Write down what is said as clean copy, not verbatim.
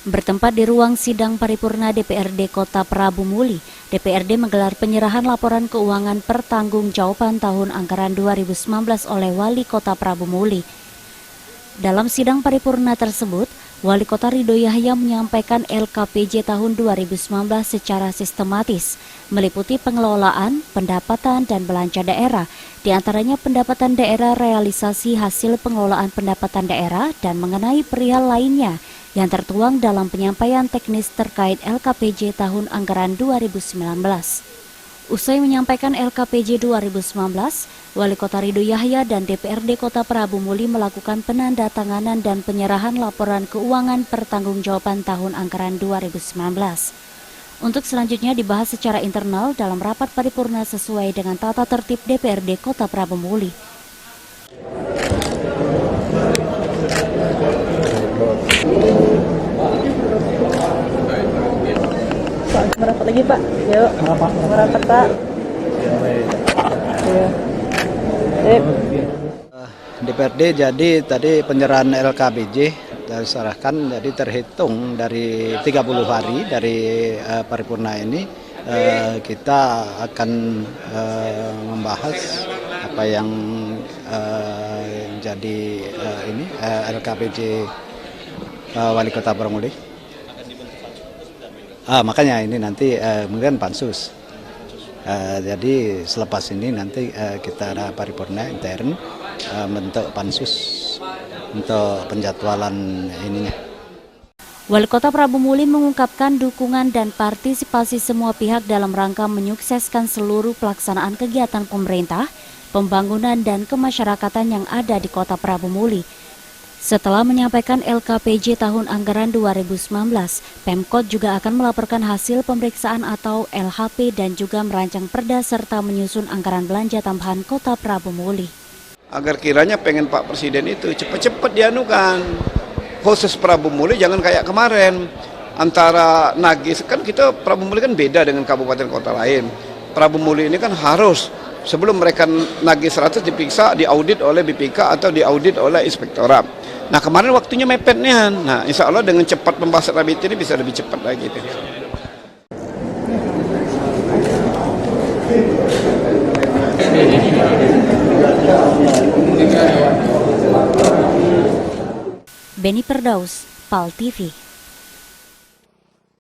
Bertempat di ruang sidang paripurna DPRD Kota Prabu Muli, DPRD menggelar penyerahan laporan keuangan pertanggungjawaban tahun anggaran 2019 oleh Wali Kota Prabu Muli. Dalam sidang paripurna tersebut, Wali Kota Ridho Yahya menyampaikan LKPJ tahun 2019 secara sistematis, meliputi pengelolaan, pendapatan, dan belanja daerah, di antaranya pendapatan daerah realisasi hasil pengelolaan pendapatan daerah dan mengenai perihal lainnya yang tertuang dalam penyampaian teknis terkait LKPJ tahun anggaran 2019. Usai menyampaikan LKPJ 2019, Wali Kota Ridho Yahya dan DPRD Kota Prabu Muli melakukan penandatanganan dan penyerahan laporan keuangan pertanggungjawaban tahun anggaran 2019. Untuk selanjutnya dibahas secara internal dalam rapat paripurna sesuai dengan tata tertib DPRD Kota Prabu Muli. Merapat lagi Pak, yuk merapat Pak. DPRD jadi tadi penyerahan LKPJ diserahkan, jadi terhitung dari 30 hari dari paripurna ini kita akan membahas apa yang jadi ini LKPJ Wali Kota Prabu Muli. Makanya ini nanti kemudian pansus. Jadi selepas ini nanti kita ada paripurna intern bentuk pansus untuk penjadwalan ininya. Wali Kota Prabu Muli mengungkapkan dukungan dan partisipasi semua pihak dalam rangka menyukseskan seluruh pelaksanaan kegiatan pemerintah, pembangunan dan kemasyarakatan yang ada di Kota Prabu Muli. Setelah menyampaikan LKPJ tahun anggaran 2019, Pemkot juga akan melaporkan hasil pemeriksaan atau LHP dan juga merancang perda serta menyusun anggaran belanja tambahan Kota Prabu Muli. Agar kiranya pengen Pak Presiden itu cepat-cepat dianukan. Khusus Prabu Muli jangan kayak kemarin. Antara nagih, kan kita Prabu Muli kan beda dengan kabupaten kota lain. Prabu Muli ini kan harus sebelum mereka nagih 100 diperiksa, diaudit oleh BPK atau diaudit oleh inspektorat. Nah kemarin waktunya mepet nih. Nah insya Allah dengan cepat pembahasan RABIT ini bisa lebih cepat lagi. Beni Perdaus, PAL TV.